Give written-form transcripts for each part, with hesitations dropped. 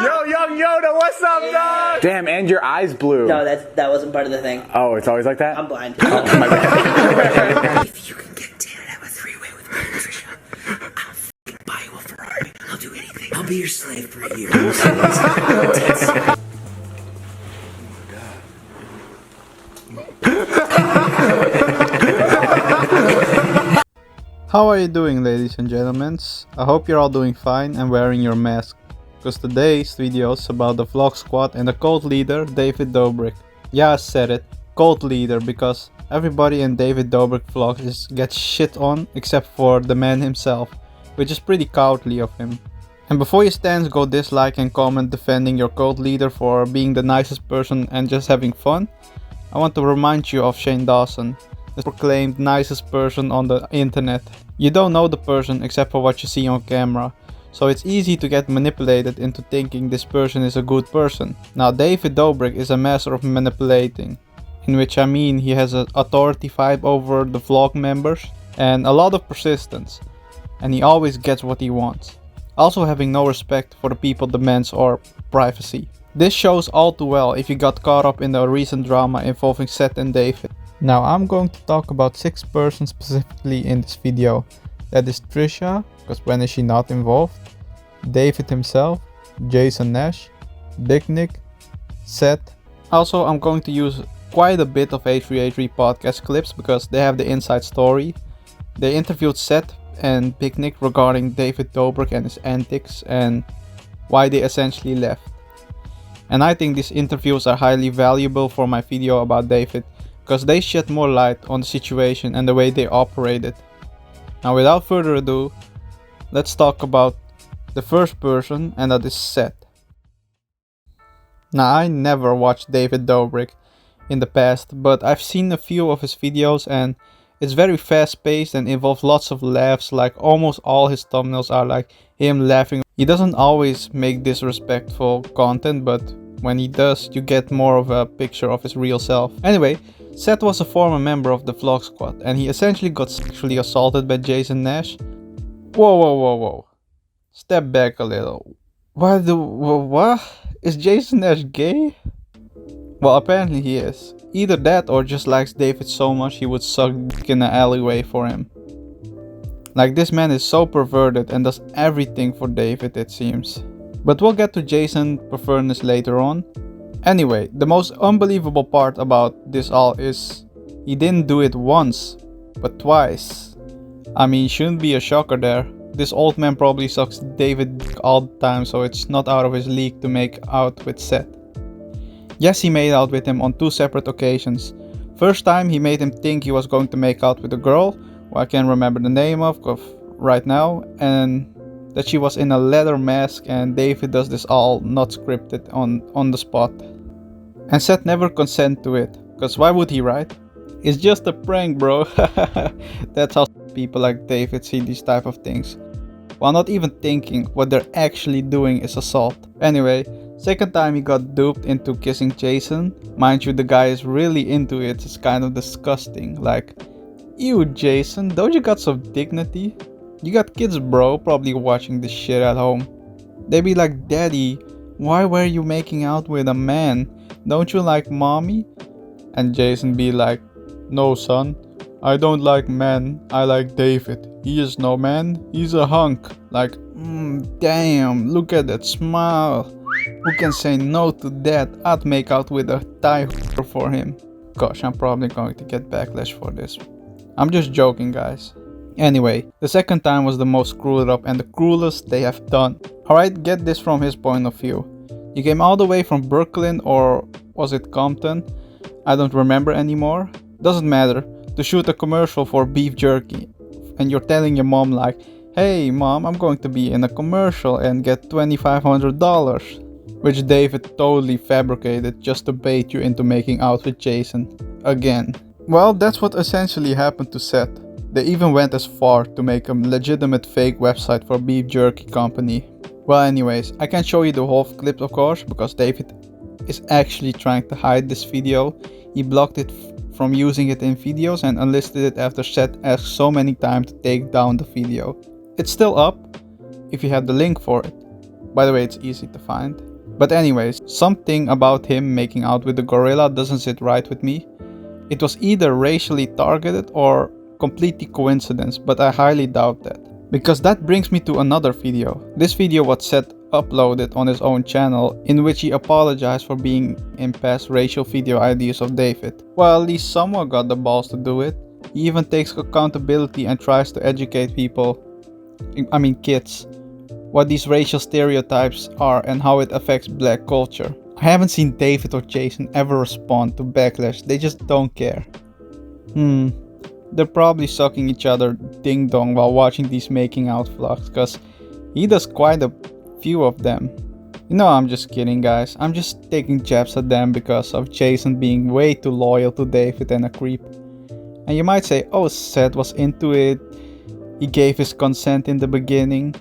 Yo, young Yoda, what's up, dog? Damn, and your eyes blue. No, that wasn't part of the thing. Oh, it's always like that? I'm blind. Oh, my bad. If you can get down and have a three-way with me, Trisha, I'll f***ing buy you a Ferrari. I'll do anything. I'll be your slave for a year. How are you doing, ladies and gentlemen? I hope you're all doing fine and wearing your mask, because today's video is about the vlog squad and the cult leader David Dobrik. Yeah, I said it, cult leader, because everybody in David Dobrik vlogs gets shit on except for the man himself, which is pretty cowardly of him. And before you stand, go dislike and comment defending your cult leader for being the nicest person and just having fun. I want to remind you of Shane Dawson, the proclaimed nicest person on the internet. You don't know the person except for what you see on camera, so it's easy to get manipulated into thinking this person is a good person. Now, David Dobrik is a master of manipulating, in which I mean he has an authority vibe over the vlog members and a lot of persistence, and he always gets what he wants. Also having no respect for the people demands or privacy. This shows all too well if you got caught up in the recent drama involving Seth and David. Now I'm going to talk about 6 persons specifically in this video. That is Trisha, because when is she not involved? David himself, Jason Nash, Big Nick, Seth. Also, I'm going to use quite a bit of A3A3 podcast clips because they have the inside story. They interviewed Seth and Big Nick regarding David Dobrik and his antics and why they essentially left. And I think these interviews are highly valuable for my video about David, because they shed more light on the situation and the way they operated. Now, without further ado, let's talk about the first person, and that is Seth. Now, I never watched David Dobrik in the past, but I've seen a few of his videos and it's very fast paced and involves lots of laughs. Like almost all his thumbnails are like him laughing. He doesn't always make disrespectful content, but when he does, you get more of a picture of his real self. Anyway, Seth was a former member of the vlog squad and he essentially got sexually assaulted by Jason Nash. Whoa. Step back a little. What? Is Jason Nash gay? Well, apparently he is. Either that or just likes David so much he would suck dick in an alleyway for him. Like, this man is so perverted and does everything for David, it seems. But we'll get to Jason's pervertness later on. Anyway, the most unbelievable part about this all is he didn't do it once, but twice. I mean, shouldn't be a shocker there. This old man probably sucks David dick all the time, so it's not out of his league to make out with Seth. Yes, he made out with him on 2 separate occasions. First time he made him think he was going to make out with a girl, who I can't remember the name of right now, and that she was in a leather mask, and David does this all not scripted on the spot. And Seth never consent to it, cause why would he, right? It's just a prank, bro. That's how people like David see these type of things, while not even thinking what they're actually doing is assault. Anyway, second time he got duped into kissing Jason. Mind you, the guy is really into it. It's kind of disgusting. Like, ew, Jason, don't you got some dignity? You got kids, bro, probably watching this shit at home. They be like, Daddy, why were you making out with a man? Don't you like mommy? And Jason be like, no, son, I don't like men, I like David. He is no man, he's a hunk. Like, damn, look at that smile. Who can say no to that? I'd make out with a Thai for him. Gosh, I'm probably going to get backlash for this. I'm just joking, guys. Anyway, the second time was the most screwed up and the cruelest they have done. Alright, get this from his point of view. He came all the way from Brooklyn, or was it Compton? I don't remember anymore. Doesn't matter. To shoot a commercial for beef jerky. And you're telling your mom like, hey mom, I'm going to be in a commercial and get $2,500. Which David totally fabricated just to bait you into making out with Jason again. Well, that's what essentially happened to Seth. They even went as far to make a legitimate fake website for beef jerky company. Well, anyways, I can't show you the whole clip, of course, because David is actually trying to hide this video. He blocked it from using it in videos and unlisted it after Seth asked so many times to take down the video. It's still up if you have the link for it. By the way, it's easy to find. But anyways, something about him making out with the gorilla doesn't sit right with me. It was either racially targeted or completely coincidence, but I highly doubt that. Because that brings me to another video. This video was Seth uploaded on his own channel, in which he apologized for being in past racial video ideas of David. Well, at least someone got the balls to do it. He even takes accountability and tries to educate people, kids, what these racial stereotypes are and how it affects black culture. I haven't seen David or Jason ever respond to backlash, they just don't care. They're probably sucking each other ding dong while watching these making out vlogs, cause he does quite a few of them. You know, I'm just kidding guys, I'm just taking jabs at them because of Jason being way too loyal to David and a creep. And you might say, oh, Seth was into it, he gave his consent in the beginning.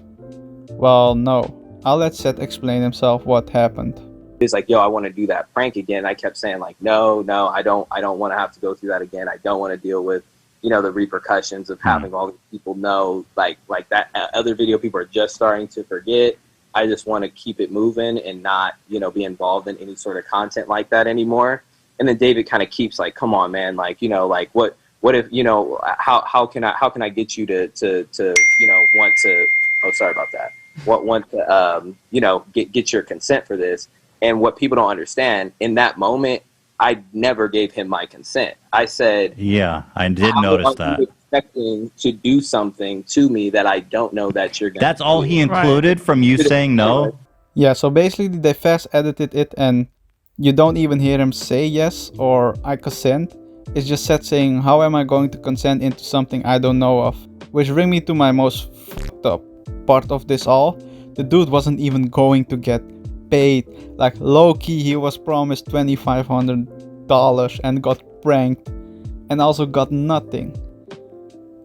Well, no. I'll let Seth explain himself what happened. He's like, yo, I want to do that prank again. I kept saying like, no, I don't want to have to go through that again. I don't want to deal with, you know, the repercussions of having all these people know, like that other video people are just starting to forget. I just want to keep it moving and not, you know, be involved in any sort of content like that anymore. And then David kind of keeps like, come on, man, like, you know, like what if, you know, how can I get you to you know, want to, oh, sorry about that. Want to, you know, get your consent for this. And what people don't understand, in that moment, I never gave him my consent. I said, yeah, I did notice that. You expecting to do something to me that I don't know that you're going to That's all he included from you saying no? Yeah, so basically they fast edited it and you don't even hear him say yes or I consent. It's just Seth saying, how am I going to consent into something I don't know of? Which brings me to my most fucked up part of this all. The dude wasn't even going to get paid. Like low-key he was promised $2,500 and got pranked and also got nothing.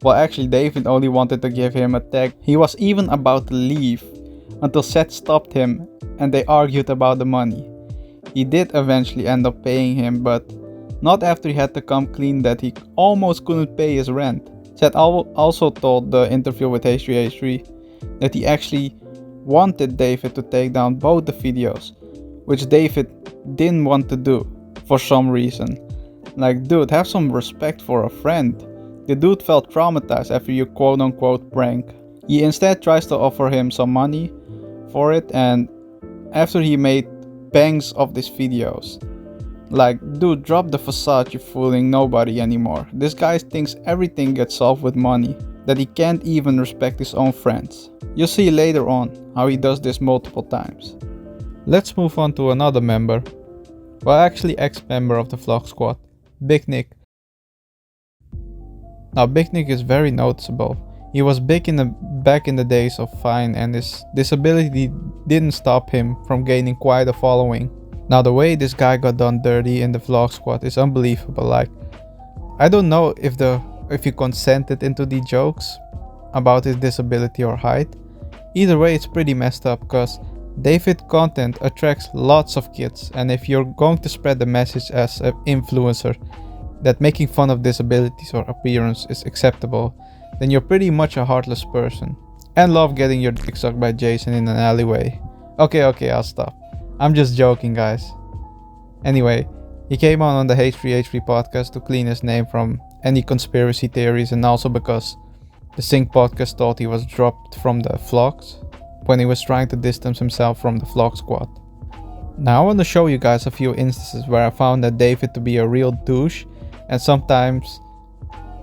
Well, actually David only wanted to give him a tag. He was even about to leave until Seth stopped him and they argued about the money. He did eventually end up paying him, but not after he had to come clean that he almost couldn't pay his rent. Seth also told the interview with H3H3 that he actually wanted David to take down both the videos, which David didn't want to do for some reason. Like, dude, have some respect for a friend. The dude felt traumatized after your quote-unquote prank. He instead tries to offer him some money for it, and after he made bangs of these videos. Like, dude, drop the facade, you're fooling nobody anymore. This guy thinks everything gets solved with money, that he can't even respect his own friends. You'll see later on how he does this multiple times. Let's move on to another member. Well, actually ex-member of the vlog squad, Big Nick. Now Big Nick is very noticeable. He was big back in the days of Vine, and his disability didn't stop him from gaining quite a following. Now the way this guy got done dirty in the vlog squad is unbelievable. Like, I don't know if he consented into the jokes about his disability or height. Either way, it's pretty messed up because David content attracts lots of kids, and if you're going to spread the message as an influencer that making fun of disabilities or appearance is acceptable, then you're pretty much a heartless person and love getting your dick sucked by Jason in an alleyway. Okay, I'll stop. I'm just joking, guys. Anyway, he came on the H3H3 podcast to clean his name from any conspiracy theories, and also because the Sync podcast thought he was dropped from the vlogs when he was trying to distance himself from the vlog squad. Now I want to show you guys a few instances where I found that David to be a real douche and sometimes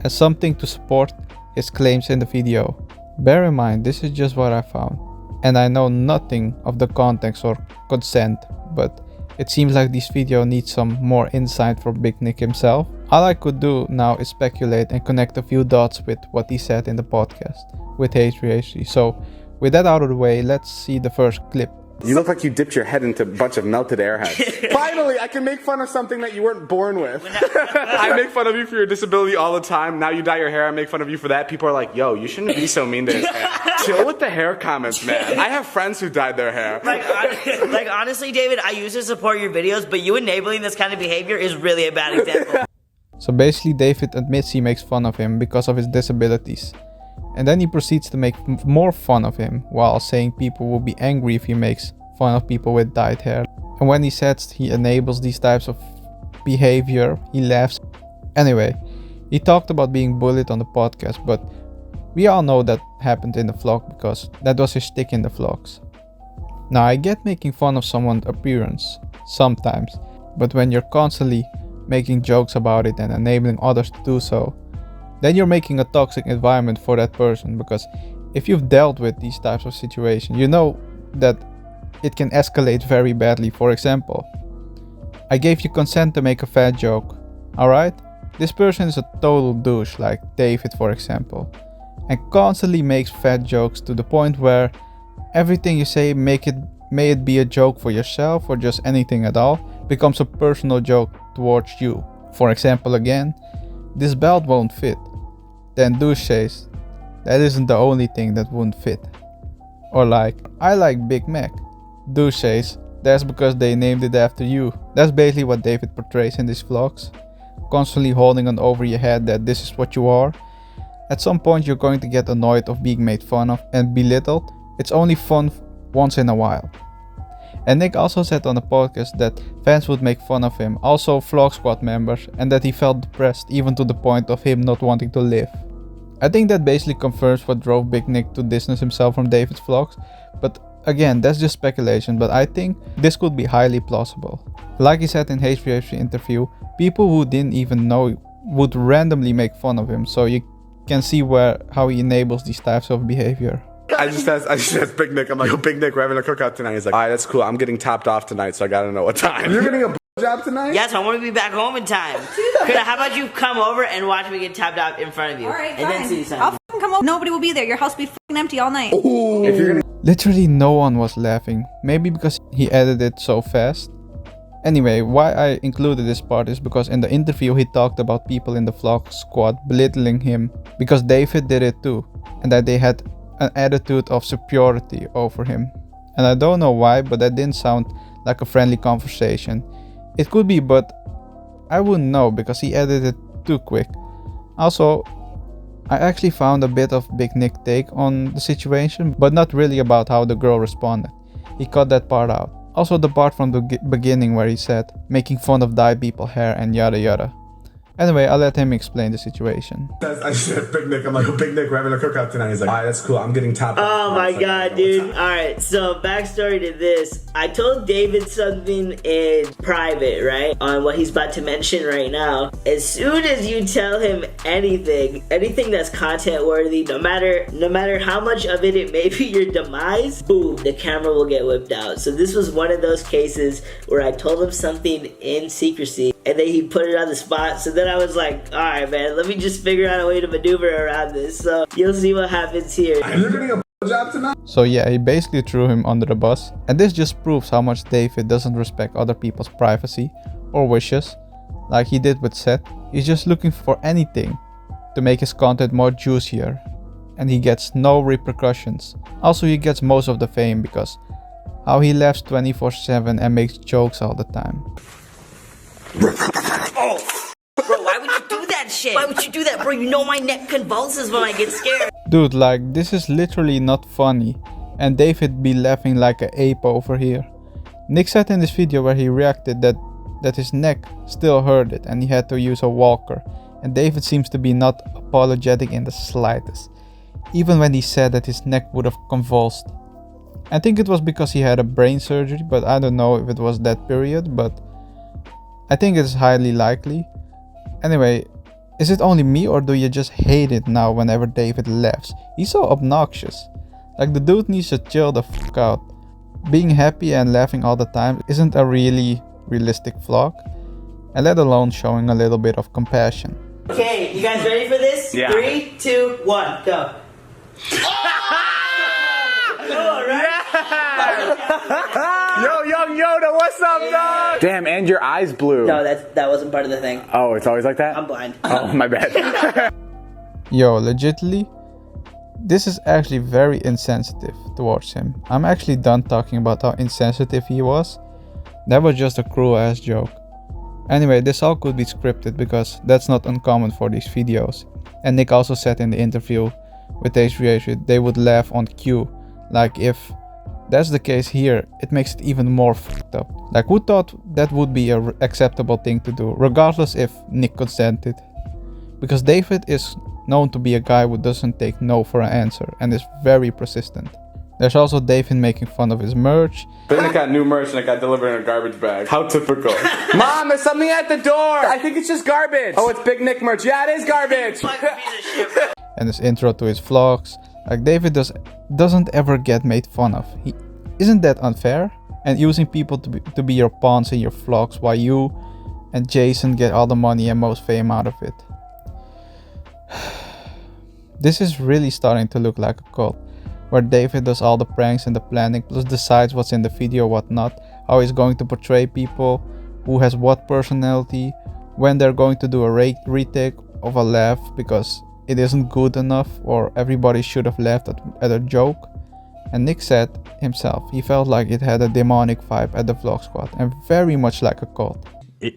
as something to support his claims in the video. Bear in mind, this is just what I found, and I know nothing of the context or consent, but it seems like this video needs some more insight from Big Nick himself. All I could do now is speculate and connect a few dots with what he said in the podcast with H3H3. So with that out of the way, let's see the first clip. You look like you dipped your head into a bunch of melted airheads. Finally, I can make fun of something that you weren't born with. I make fun of you for your disability all the time. Now you dye your hair, I make fun of you for that. People are like, yo, you shouldn't be so mean to his hair. Chill with the hair comments, man. I have friends who dyed their hair. Like honestly, David, I used to support your videos, but you enabling this kind of behavior is really a bad example. So basically, David admits he makes fun of him because of his disabilities. And then he proceeds to make more fun of him while saying people will be angry if he makes fun of people with dyed hair. And when he says he enables these types of behavior, he laughs. Anyway, he talked about being bullied on the podcast, but we all know that happened in the vlog because that was his shtick in the vlogs. Now, I get making fun of someone's appearance sometimes, but when you're constantly making jokes about it and enabling others to do so, then you're making a toxic environment for that person, because if you've dealt with these types of situations, you know that it can escalate very badly. For example, I gave you consent to make a fat joke, alright? This person is a total douche, like David for example, and constantly makes fat jokes to the point where everything you say, may it be a joke for yourself or just anything at all, becomes a personal joke towards you. For example again, this belt won't fit. Then douche says, that isn't the only thing that won't fit. Or like, I like Big Mac. Douche says, that's because they named it after you. That's basically what David portrays in these vlogs. Constantly holding on over your head that this is what you are. At some point you're going to get annoyed of being made fun of and belittled. It's only fun once in a while. And Nick also said on the podcast that fans would make fun of him, also Vlog Squad members, and that he felt depressed even to the point of him not wanting to live. I think that basically confirms what drove Big Nick to distance himself from David's vlogs, but again, that's just speculation, but I think this could be highly plausible. Like he said in HVH's interview, people who didn't even know would randomly make fun of him, so you can see how he enables these types of behavior. I just asked Big Nick, I'm like, yo, Big Nick, we're having a cookout tonight. He's like, alright, that's cool. I'm getting topped off tonight, so I gotta know what time. You're getting a job tonight? Yes, I want to be back home in time. How about you come over and watch me get tapped out in front of you? Alright, and fine. then see something. I'll fucking come over. Nobody will be there. Your house will be fucking empty all night. Ooh. If you're gonna Literally no one was laughing, maybe because he edited it so fast. Anyway, why I included this part is because in the interview he talked about people in the Vlog Squad belittling him because David did it too, and that they had an attitude of superiority over him. And I don't know why, but that didn't sound like a friendly conversation. It could be, but I wouldn't know because he edited it too quick. Also, I actually found a bit of Big Nick take on the situation, but not really about how the girl responded. He cut that part out. Also the part from the beginning where he said, making fun of dyed people's hair and yada yada. Anyway, I'll let him explain the situation. I said Big Nick, I'm like, Big Nick, we're having a cookout tonight. He's like, alright, that's cool. I'm getting topped off. Oh my god, dude. Alright, so backstory to this. I told David something in private, right? On what he's about to mention right now. As soon as you tell him anything that's content worthy, no matter how much of it may be your demise, boom, the camera will get whipped out. So this was one of those cases where I told him something in secrecy and then he put it on the spot. So then I was like, alright man, let me just figure out a way to maneuver around this. So you'll see what happens here. You're getting a job tonight? So yeah, he basically threw him under the bus. And this just proves how much David doesn't respect other people's privacy or wishes. Like he did with Seth. He's just looking for anything to make his content more juicier. And he gets no repercussions. Also, he gets most of the fame because how he laughs 24/7 and makes jokes all the time. Oh, bro, why would you do that shit? Why would you do that, bro? You know my neck convulses when I get scared. Dude, like, this is literally not funny. And David be laughing like an ape over here. Nick said in this video where he reacted that his neck still hurt it and he had to use a walker. And David seems to be not apologetic in the slightest. Even when he said that his neck would have convulsed. I think it was because he had a brain surgery, but I don't know if it was that period, but I think it's highly likely. Anyway, is it only me or do you just hate it now whenever David laughs? He's so obnoxious. Like, the dude needs to chill the fuck out. Being happy and laughing all the time isn't a really realistic vlog, and let alone showing a little bit of compassion. Okay, you guys ready for this? Yeah. 3, 2, 1, go. Cool, right? Yo, young Yoda, what's up, dog? Damn, and your eyes blue. No, that wasn't part of the thing. Oh, it's always like that? I'm blind. Oh, my bad. Yo, legitly, this is actually very insensitive towards him. I'm actually done talking about how insensitive he was. That was just a cruel ass joke. Anyway, this all could be scripted because that's not uncommon for these videos. And Nick also said in the interview with HVH they would laugh on cue, like if that's the case here, it makes it even more fucked up. Like, who thought that would be a acceptable thing to do, regardless if Nick consented? Because David is known to be a guy who doesn't take no for an answer and is very persistent. There's also David making fun of his merch. Then I got new merch and I got delivered in a garbage bag. How typical. Mom, there's something at the door! I think it's just garbage! Oh, it's Big Nick merch. Yeah, it is garbage! And his intro to his vlogs. Like, David doesn't ever get made fun of. Isn't that unfair? And using people to be your pawns in your vlogs while you and Jason get all the money and most fame out of it. This is really starting to look like a cult, where David does all the pranks and the planning, plus decides what's in the video, what not, how he's going to portray people, who has what personality, when they're going to do a retake of a laugh because it isn't good enough or everybody should have laughed at a joke. And Nick said himself he felt like it had a demonic vibe at the vlog squad and very much like a cult.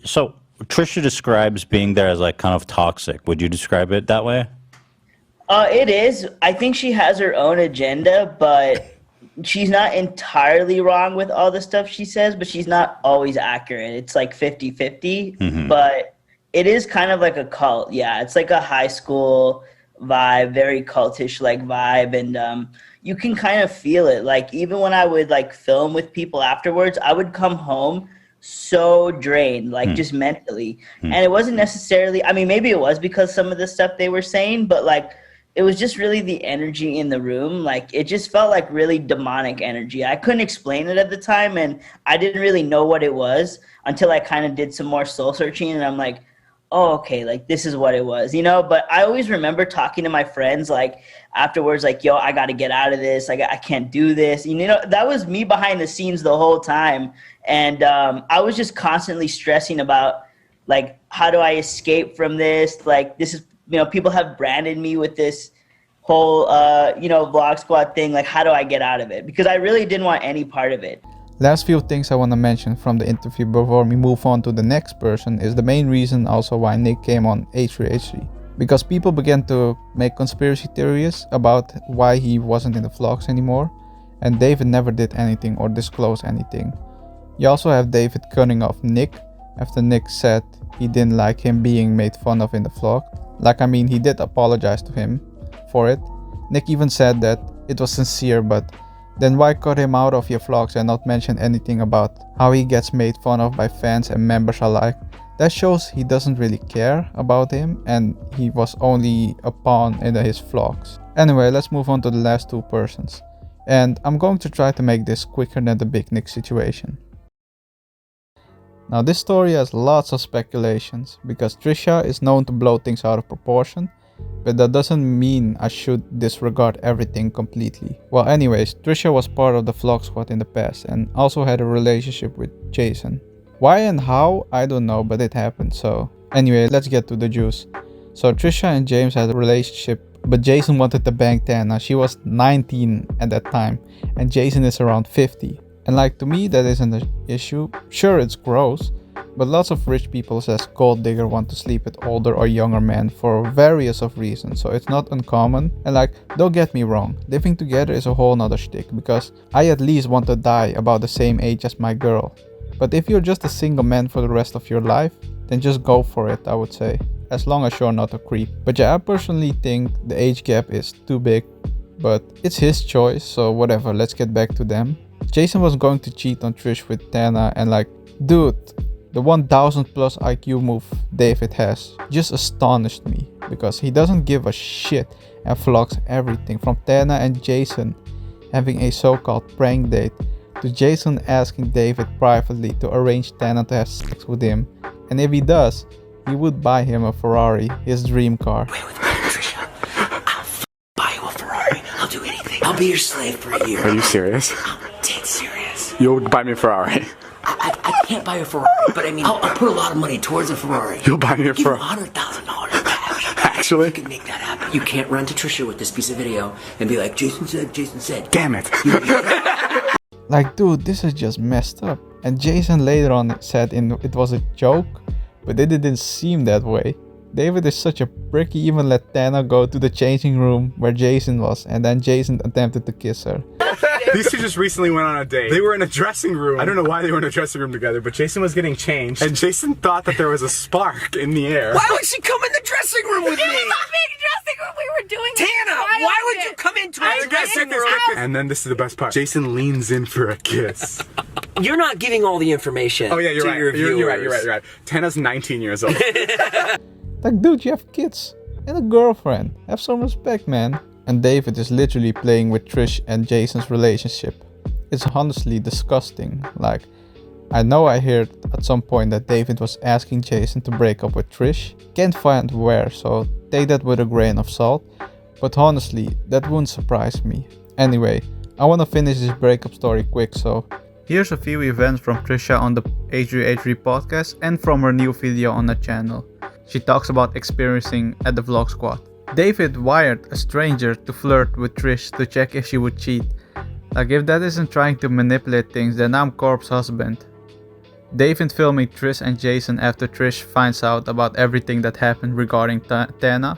So Trisha describes being there as like kind of toxic. Would you describe it that way? It is. I think she has her own agenda, but she's not entirely wrong with all the stuff she says, but she's not always accurate. It's like 50-50, but it is kind of like a cult. Yeah, it's like a high school vibe, very cultish like vibe, and you can kind of feel it. Like, even when I would like film with people afterwards, I would come home so drained, like just mentally. And it wasn't necessarily, I mean, maybe it was because some of the stuff they were saying, but like, it was just really the energy in the room. Like, it just felt like really demonic energy. I couldn't explain it at the time, and I didn't really know what it was until I kind of did some more soul searching, and I'm like, oh, okay, like, this is what it was, you know? But I always remember talking to my friends, like, afterwards, like, yo, I got to get out of this. Like, I can't do this. You know, that was me behind the scenes the whole time. And I was just constantly stressing about, like, how do I escape from this? Like, this is, you know, people have branded me with this whole, you know, vlog squad thing. Like, how do I get out of it? Because I really didn't want any part of it. Last few things I want to mention from the interview before we move on to the next person is the main reason also why Nick came on H3H3. Because people began to make conspiracy theories about why he wasn't in the vlogs anymore, and David never did anything or disclosed anything. You also have David cutting off Nick after Nick said he didn't like him being made fun of in the vlog. Like, I mean, he did apologize to him for it. Nick even said that it was sincere, but then why cut him out of your vlogs and not mention anything about how he gets made fun of by fans and members alike? That shows he doesn't really care about him and he was only a pawn in his vlogs. Anyway, let's move on to the last two persons. And I'm going to try to make this quicker than the Big Nick situation. Now, this story has lots of speculations because Trisha is known to blow things out of proportion, but that doesn't mean I should disregard everything completely. Well, anyways, Trisha was part of the vlog squad in the past and also had a relationship with Jason. Why and how, I don't know, but it happened. So anyway, let's get to the juice. So Trisha and James had a relationship, but Jason wanted to bang Tana. She was 19 at that time and Jason is around 50. And like, to me, that isn't an issue. Sure, it's gross, but lots of rich people says gold digger want to sleep with older or younger men for various of reasons, so it's not uncommon. And like, don't get me wrong, living together is a whole nother shtick, because I at least want to die about the same age as my girl. But if you're just a single man for the rest of your life, then just go for it, I would say, as long as you're not a creep. But yeah, I personally think the age gap is too big, but it's his choice, so whatever, let's get back to them. Jason was going to cheat on Trish with Tana, and like, dude, the 1000 plus IQ move David has just astonished me, because he doesn't give a shit and vlogs everything from Tana and Jason having a so-called prank date to Jason asking David privately to arrange Tana to have sex with him, and if he does, he would buy him a Ferrari, his dream car. Wait with me, Trisha. I'll buy you a Ferrari. I'll do anything. I'll be your slave for a year. Are you serious? I'm dead serious. You'll buy me a Ferrari. I can't buy a Ferrari, but I mean, I'll put a lot of money towards a Ferrari. You'll buy me a Ferrari. Give him $100,000 cash. Actually? You can make that happen. You can't run to Trisha with this piece of video and be like, Jason said. Damn it. Like, dude, this is just messed up. And Jason later on said it was a joke, but it didn't seem that way. David is such a prick, he even let Tana go to the changing room where Jason was, and then Jason attempted to kiss her. These two just recently went on a date. They were in a dressing room. I don't know why they were in a dressing room together, but Jason was getting changed, and Jason thought that there was a spark in the air. Why would she come in the dressing room with me? It was a big dressing room we were doing. Tana, why would you come into a dressing room? And then this is the best part. Jason leans in for a kiss. You're not giving all the information. Oh yeah, you're to right. Your You're right. viewers. You're right. Tana's 19 years old. Like, dude, you have kids and a girlfriend. Have some respect, man. And David is literally playing with Trish and Jason's relationship. It's honestly disgusting. Like, I know I heard at some point that David was asking Jason to break up with Trish. Can't find where, so take that with a grain of salt. But honestly, that wouldn't surprise me. Anyway, I wanna finish this breakup story quick, so here's a few events from Trisha on the H3H3 podcast and from her new video on the channel. She talks about experiencing at the vlog squad. David wired a stranger to flirt with Trish to check if she would cheat. Like, if that isn't trying to manipulate things, then I'm Corp's husband. David filming Trish and Jason after Trish finds out about everything that happened regarding Tana.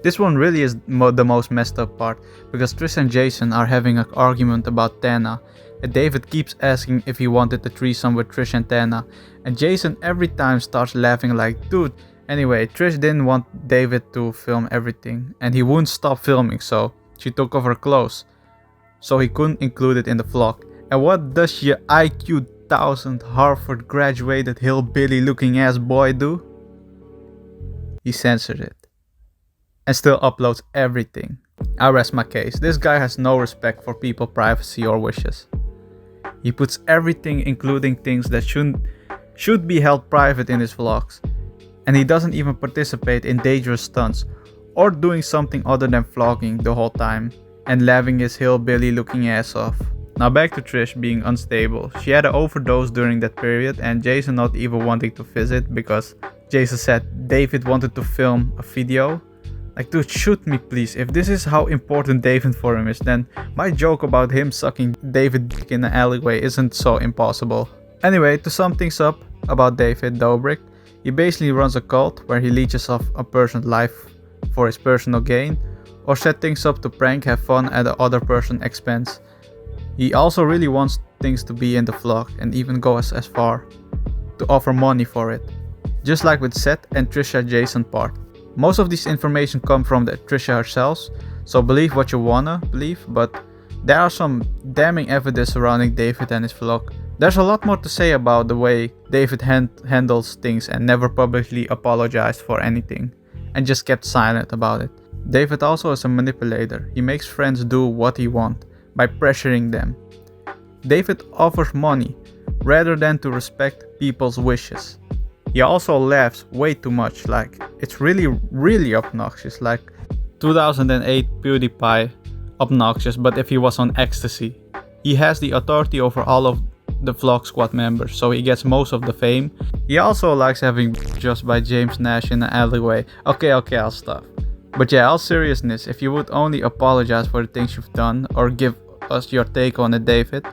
This one really is the most messed up part, because Trish and Jason are having an argument about Tana, and David keeps asking if he wanted a threesome with Trish and Tana, and Jason every time starts laughing like, dude. Anyway, Trish didn't want David to film everything, and he wouldn't stop filming, so she took off her clothes, so he couldn't include it in the vlog. And what does your IQ 1000 Harvard graduated hillbilly looking ass boy do? He censored it and still uploads everything. I rest my case. This guy has no respect for people's privacy or wishes. He puts everything, including things that should be held private, in his vlogs. And he doesn't even participate in dangerous stunts or doing something other than vlogging the whole time and laughing his hillbilly looking ass off. Now back to Trish being unstable. She had an overdose during that period, and Jason not even wanting to visit because Jason said David wanted to film a video. Like, dude, shoot me please. If this is how important David for him is, then my joke about him sucking David dick in the alleyway isn't so impossible. Anyway, to sum things up about David Dobrik, he basically runs a cult where he leeches off a person's life for his personal gain, or set things up to prank, have fun at the other person's expense. He also really wants things to be in the vlog and even goes as far to offer money for it. Just like with Seth and Trisha Jason part. Most of this information come from the Trisha herself, so believe what you wanna believe, but there are some damning evidence surrounding David and his vlog. There's a lot more to say about the way David handles things and never publicly apologized for anything and just kept silent about it. David also is a manipulator. He makes friends do what he wants by pressuring them. David offers money rather than to respect people's wishes. He also laughs way too much, like it's really obnoxious, like 2008 PewDiePie obnoxious, but if he was on ecstasy. He has the authority over all of the vlog squad members, so he gets most of the fame. He also likes having just by James Nash in the alleyway. Okay, I'll stop. But yeah, all seriousness, if you would only apologize for the things you've done or give us your take on it, David,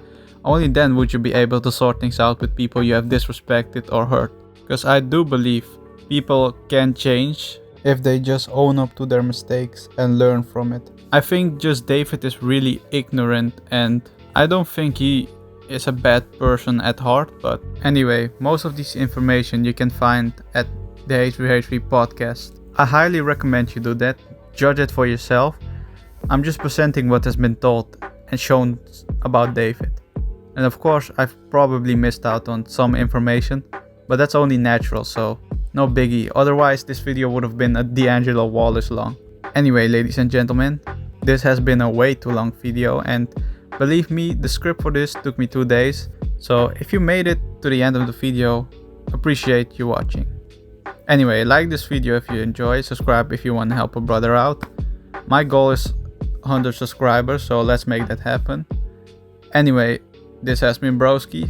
only then would you be able to sort things out with people you have disrespected or hurt. Because I do believe people can change if they just own up to their mistakes and learn from it. I think just David is really ignorant, and I don't think he is a bad person at heart, but anyway, most of this information you can find at the H3H3 podcast. I highly recommend you do that. Judge it for yourself. I'm just presenting what has been told and shown about David. And of course, I've probably missed out on some information, but that's only natural, so no biggie. Otherwise, this video would have been a D'Angelo Wallace long. Anyway, ladies and gentlemen, this has been a way too long video, and believe me, the script for this took me 2 days. So if you made it to the end of the video, appreciate you watching. Anyway, like this video if you enjoy, subscribe if you want to help a brother out. My goal is 100 subscribers, so let's make that happen. Anyway, this has been Broski.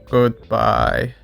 Goodbye.